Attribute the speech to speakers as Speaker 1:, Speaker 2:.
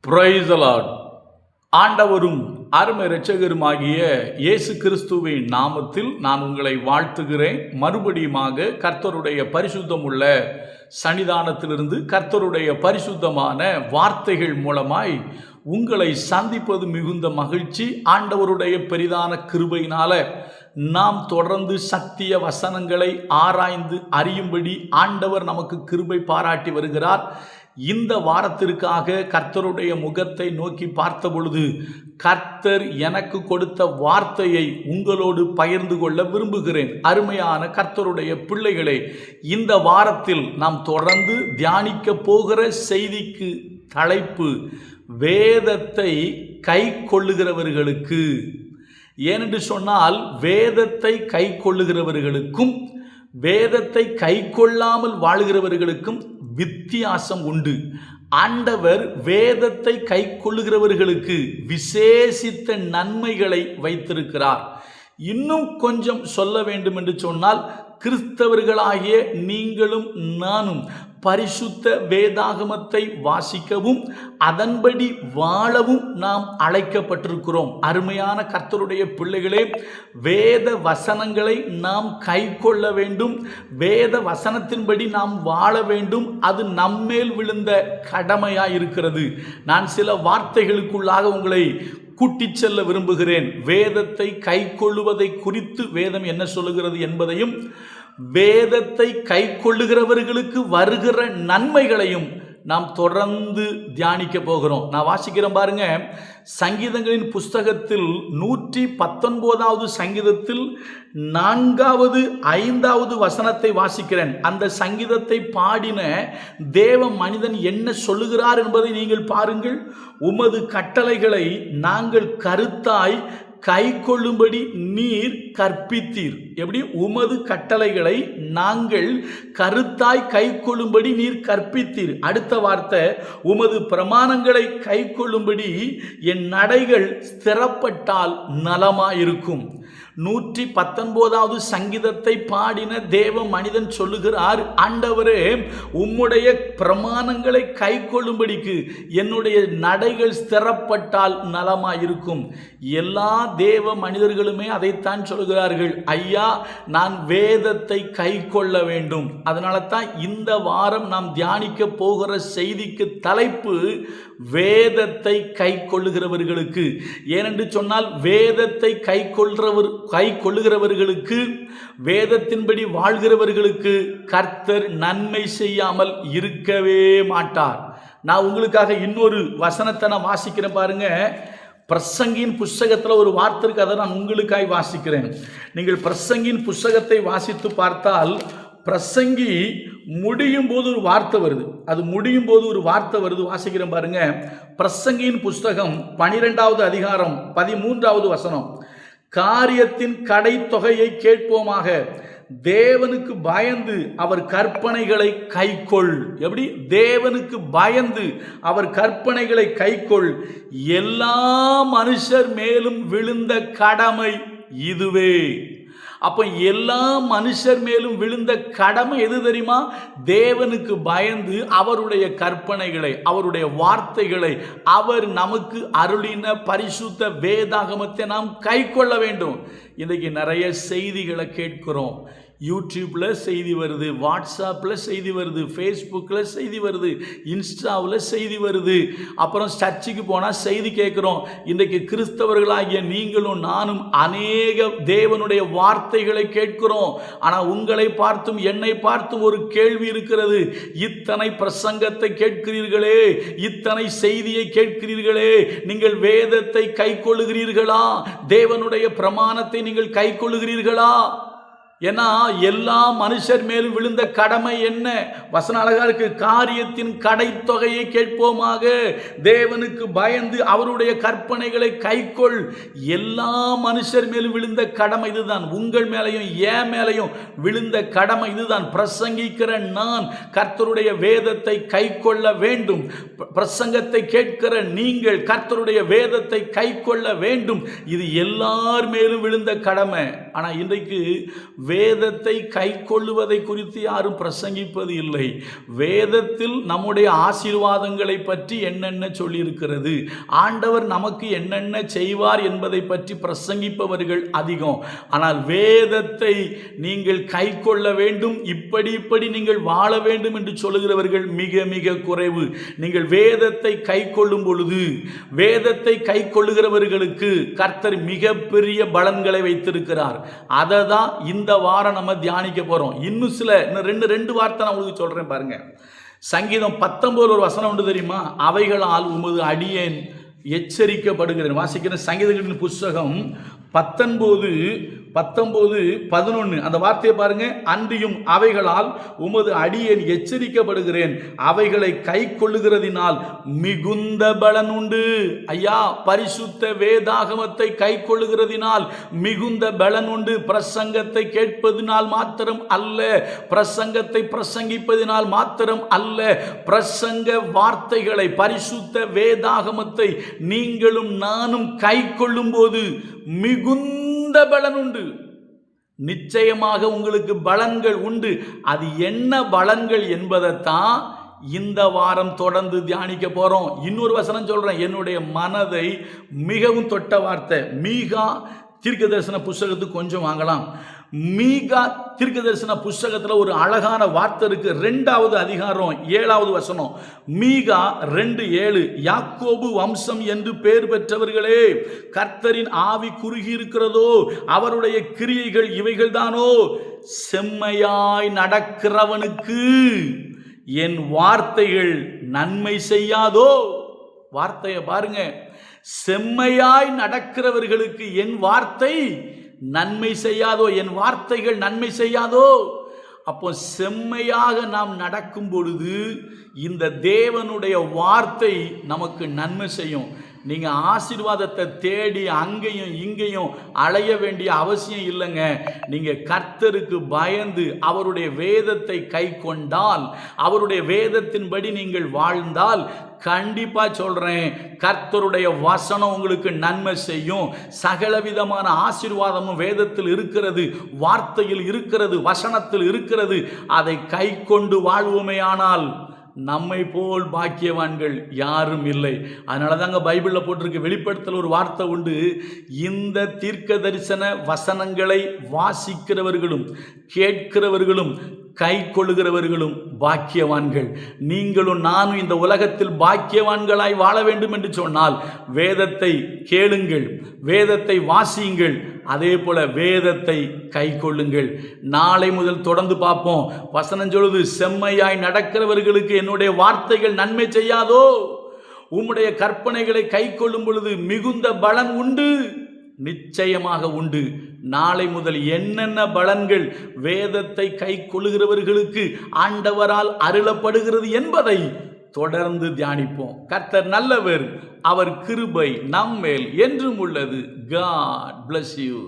Speaker 1: Praise the Lord. ஆண்டவரும் அருமை இரட்சகருமாகிய இயேசு கிறிஸ்துவின் நாமத்தில் நான் உங்களை வாழ்த்துகிறேன். மறுபடியுமாக கர்த்தருடைய பரிசுத்தமுள்ள சன்னிதானத்திலிருந்து கர்த்தருடைய பரிசுத்தமான வார்த்தைகள் மூலமாய் உங்களை சந்திப்பது மிகுந்த மகிழ்ச்சி. ஆண்டவருடைய பெரிதான கிருபையினால நாம் தொடர்ந்து சத்திய வசனங்களை ஆராய்ந்து அறியும்படி ஆண்டவர் நமக்கு கிருபை பாராட்டி வருகிறார். இந்த வாரத்திற்காக கர்த்தருடைய முகத்தை நோக்கி பார்த்த பொழுது கர்த்தர் எனக்கு கொடுத்த வார்த்தையை உங்களோடு பகிர்ந்து கொள்ள விரும்புகிறேன். அருமையான கர்த்தருடைய பிள்ளைகளே, இந்த வாரத்தில் நாம் தொடர்ந்து தியானிக்க போகிற செய்திக்கு தலைப்பு வேதத்தை கை கொள்ளுகிறவர்களுக்கு. ஏனென்று சொன்னால் வேதத்தை கை கொள்ளுகிறவர்களுக்கும் வேதத்தை கை கொள்ளாமல் வாழ்கிறவர்களுக்கும் வித்தியாசம் உண்டு. ஆண்டவர் வேதத்தை கை கொள்ளுகிறவர்களுக்கு விசேஷித்த நன்மைகளை வைத்திருக்கிறார். இன்னும் கொஞ்சம் சொல்ல வேண்டும் என்று சொன்னால், கிறிஸ்தவர்களாகிய நீங்களும் நானும் பரிசுத்த வேதாகமத்தை வாசிக்கவும் அதன்படி வாழவும் நாம் அழைக்கப்பட்டிருக்கிறோம். அருமையான கர்த்தருடைய பிள்ளைகளே, வேத வசனங்களை நாம் கை கொள்ள வேண்டும், வேத வசனத்தின்படி நாம் வாழ வேண்டும். அது நம்மேல் விழுந்த கடமையாய் இருக்கிறது. நான் சில வார்த்தைகளுக்குள்ளாக உங்களை கூட்டிச் செல்ல விரும்புகிறேன். வேதத்தை கை கொள்ளுவதை குறித்து வேதம் என்ன சொல்லுகிறது என்பதையும், வேதத்தை கை கொள்ளுகிறவர்களுக்கு வருகிற நன்மைகளையும் நாம் தொடர்ந்து தியானிக்க போகிறோம். நான் வாசிக்கிறேன் பாருங்க. சங்கீதங்களின் புஸ்தகத்தில் 119வது சங்கீதத்தில் 4வது 5வது வசனத்தை வாசிக்கிறேன். அந்த சங்கீதத்தை பாடின தேவ மனிதன் என்ன சொல்லுகிறார் என்பதை நீங்கள் பாருங்கள். உமது கட்டளைகளை நாங்கள் கருத்தாய் கை கொள்ளும்படி நீர் கற்பித்தீர். எப்படி? உமது கட்டளைகளை நாங்கள் கருத்தாய் கை கொள்ளும்படி நீர் கற்பித்தீர். அடுத்த வார்த்தை, உமது பிரமாணங்களை கை கொள்ளும்படி என் நடைகள் ஸ்திரப்பட்டால் நலமாயிருக்கும். 119வது சங்கீதத்தை பாடின தேவ மனிதன் சொல்லுகிறார், ஆண்டவரே, உம்முடைய பிரமாணங்களை கை கொள்ளும்படிக்கு என்னுடைய நடைகள் ஸ்திரப்பட்டால் நலமாயிருக்கும். எல்லா தேவ மனிதர்களுமே அதைத்தான் சொல்கிறார்கள். ஐயா, நான் வேதத்தை கை கொள்ள வேண்டும். அதனால தான் இந்த வாரம் நாம் தியானிக்க போகிற செய்திக்கு தலைப்பு வேதத்தை கை கொள்ளுகிறவர்களுக்கு. ஏனென்று சொன்னால், வேதத்தை கை கொள்ளுகிறவர்களுக்கு, வேதத்தின்படி வாழ்கிறவர்களுக்கு கர்த்தர் நன்மை செய்யாமல் இருக்கவே மாட்டார். நான் உங்களுக்காக இன்னொரு வசனத்தை நான் வாசிக்கிறேன் பாருங்க. பிரசங்கின் புஸ்தகத்தில் ஒரு வார்த்தை இருக்கு, அதை நான் உங்களுக்காக வாசிக்கிறேன். நீங்கள் பிரசங்கின் புஸ்தகத்தை வாசித்து பார்த்தால், பிரசங்கி முடியும் போது ஒரு வார்த்தை வருது. அது முடியும் போது ஒரு வார்த்தை வருது. வாசிக்கிறேன் பாருங்க. பிரசங்கின் புஸ்தகம் 12வது அதிகாரம் 13வது வசனம். காரியத்தின் கடை தொகையை கேட்போமாக, தேவனுக்கு பயந்து அவர் கற்பனைகளை கைக்கொள். எப்படி? தேவனுக்கு பயந்து அவர் கற்பனைகளை கைக்கொள். எல்லா மனுஷர் மேலும் விழுந்த கடமை இதுவே. அப்ப எல்லா மனுஷர் மேலும் விழுந்த கடமை எது தெரியுமா? தேவனுக்கு பயந்து அவருடைய கற்பனைகளை, அவருடைய வார்த்தைகளை, அவர் நமக்கு அருளின பரிசுத்த வேதாகமத்தை நாம் கை கொள்ள வேண்டும். இன்றைக்கு நிறைய செய்திகளை கேட்கிறோம். யூடியூப்ல செய்தி வருது, வாட்ஸ்அப்பில் செய்தி வருது, ஃபேஸ்புக்கில் செய்தி வருது, இன்ஸ்டாவில் செய்தி வருது. அப்புறம் சர்ச்சுக்கு போனால் செய்தி கேட்குறோம். இன்றைக்கு கிறிஸ்தவர்களாகிய நீங்களும் நானும் அநேக தேவனுடைய வார்த்தைகளை கேட்கிறோம். ஆனால் உங்களை பார்த்தும் என்னை பார்த்தும் ஒரு கேள்வி இருக்கிறது. இத்தனை பிரசங்கத்தை கேட்கிறீர்களே, இத்தனை செய்தியை கேட்கிறீர்களே, நீங்கள் வேதத்தை கை கொள்ளுகிறீர்களா? தேவனுடைய பிரமாணத்தை நீங்கள் கை கொள்ளுகிறீர்களா? ஏன்னா எல்லா மனுஷர் மேலும் விழுந்த கடமை என்ன? வசன அழகா இருக்கு. காரியத்தின் கடை தொகையை கேட்போமாக, தேவனுக்கு பயந்து அவருடைய கற்பனைகளை கைக்கொள். எல்லா மனுஷர் மேலும் விழுந்த கடமை இதுதான். உங்கள் மேலையும் என் மேலையும் விழுந்த கடமை இதுதான். பிரசங்கிக்கிற நான் கர்த்தருடைய வேதத்தை கை கொள்ள வேண்டும். பிரசங்கத்தை கேட்கிற நீங்கள் கர்த்தருடைய வேதத்தை கை கொள்ள வேண்டும். இது எல்லார் மேலும் விழுந்த கடமை. ஆனா இன்றைக்கு வேதத்தை கை கொள்ளுவதை குறித்து யாரும் பிரசங்கிப்பது இல்லை. வேதத்தில் நம்முடைய ஆசீர்வாதங்களை பற்றி என்னென்ன சொல்லியிருக்கிறது, ஆண்டவர் நமக்கு என்னென்ன செய்வார் என்பதை பற்றி பிரசங்கிப்பவர்கள் அதிகம். ஆனால் வேதத்தை நீங்கள் கை கொள்ள வேண்டும், இப்படி நீங்கள் வாழ வேண்டும் என்று சொல்லுகிறவர்கள் மிக மிக குறைவு. நீங்கள் வேதத்தை கை கொள்ளும் பொழுது, வேதத்தை கை கொள்ளுகிறவர்களுக்கு கர்த்தர் மிகப்பெரிய பலன்களை வைத்திருக்கிறார். அதை தான் இந்த வாரம் நம்ம தியானிக்க போறோம். இன்னும் சில ரெண்டு வார்த்தை நான் உங்களுக்கு சொல்றேன் பாருங்க. சங்கீதம் 19 ஒரு வசனம் உண்டு தெரியுமா? அவைகளால் உமது அடியேன் எச்சரிக்கப்படுகிறேன். வாசிக்கிற சங்கீதங்களின் புஸ்தகம் 19:11 அந்த வார்த்தையை பாருங்க. அன்றியும் அவைகளால் உமது அடியேன் எச்சரிக்கப்படுகிறேன், அவைகளை கை கொள்ளுகிறதினால் மிகுந்த பலன் உண்டு. ஐயா, பரிசுத்த வேதாகமத்தை கை கொள்ளுகிறதினால் மிகுந்த பலன் உண்டு. பிரசங்கத்தை கேட்பதினால் மாத்திரம் அல்ல, பிரசங்கத்தை பிரசங்கிப்பதினால் மாத்திரம் அல்ல, பிரசங்க வார்த்தைகளை, பரிசுத்த வேதாகமத்தை நீங்களும் நானும் கை கொள்ளும் போது மிகுந்த பலன் உண்டு. நிச்சயமாக உங்களுக்கு பலன்கள் உண்டு. அது என்ன பலன்கள் என்பதைத்தான் இந்த வாரம் தொடர்ந்து தியானிக்க போறோம். இன்னொரு வசனம் சொல்றேன், என்னுடைய மனதை மிகவும் தொட்ட வார்த்தை. மீகா தீர்க்க தரிசன புஸ்தகத்துக்கு கொஞ்சம் வாங்கலாம். மீகா தீர்க்க தரிசன புஸ்தகத்தில் ஒரு அழகான வார்த்தை இருக்கு. 2வது அதிகாரம் 7வது வசனம். மீகா 2:7, யாக்கோபு வம்சம் என்று பெயர் பெற்றவர்களே, கர்த்தரின் ஆவி குறுகி இருக்கிறதோ, அவருடைய கிரியைகள் இவைகள் தானோ, செம்மையாய் நடக்கிறவனுக்கு என் வார்த்தைகள் நன்மை செய்யாதோ. வார்த்தையை பாருங்க, செம்மையாய் நடக்கிறவர்களுக்கு என் வார்த்தை நன்மை செய்யாதோ, என் வார்த்தைகள் நன்மை செய்யாதோ. அப்போ செம்மையாக நாம் நடக்கும் பொழுது இந்த தேவனுடைய வார்த்தை நமக்கு நன்மை செய்யும். நீங்க ஆசீர்வாதத்தை தேடி அங்கேயும் இங்கேயும் அலைய வேண்டிய அவசியம் இல்லைங்க. நீங்க கர்த்தருக்கு பயந்து அவருடைய வேதத்தை கை கொண்டால், அவருடைய வேதத்தின்படி நீங்கள் வாழ்ந்தால், கண்டிப்பா சொல்றேன், கர்த்தருடைய வசனம் உங்களுக்கு நன்மை செய்யும். சகலவிதமான ஆசீர்வாதமும் வேதத்தில் இருக்கிறது, வார்த்தையில் இருக்கிறது, வசனத்தில் இருக்கிறது. அதை கை கொண்டு வாழ்வோமேயானால் நம்மை போல் பாக்கியவான்கள் யாரும் இல்லை. அதனால தாங்க பைபிளில் போட்டிருக்கு, வெளிப்படுத்தல் ஒரு வார்த்தை உண்டு, இந்த தீர்க்க தரிசன வசனங்களை வாசிக்கிறவர்களும் கேட்கிறவர்களும் கை கொள்ளுகிறவர்களும் பாக்கியவான்கள். நீங்களும் நானும் இந்த உலகத்தில் பாக்கியவான்களாய் வாழ வேண்டும் என்று சொன்னால் வேதத்தை கேளுங்கள், வேதத்தை வாசியுங்கள், அதே போல வேதத்தை கை கொள்ளுங்கள். நாளை முதல் தொடர்ந்து பார்ப்போம். வசனம் சொல்லுது, செம்மையாய் நடக்கிறவர்களுக்கு என்னுடைய வார்த்தைகள் நன்மை செய்யாதோ, உம்முடைய கற்பனைகளை கை கொள்ளும் பொழுது மிகுந்த பலன் உண்டு. நிச்சயமாக உண்டு. நாளை முதல் என்னென்ன பலன்கள் வேதத்தை கை கொள்ளுகிறவர்களுக்கு ஆண்டவரால் அருளப்படுகிறது என்பதை தொடர்ந்து தியானிப்போம். கர்த்தர் நல்லவர், அவர் கிருபை நம்மேல் என்றும் உள்ளது. God bless you.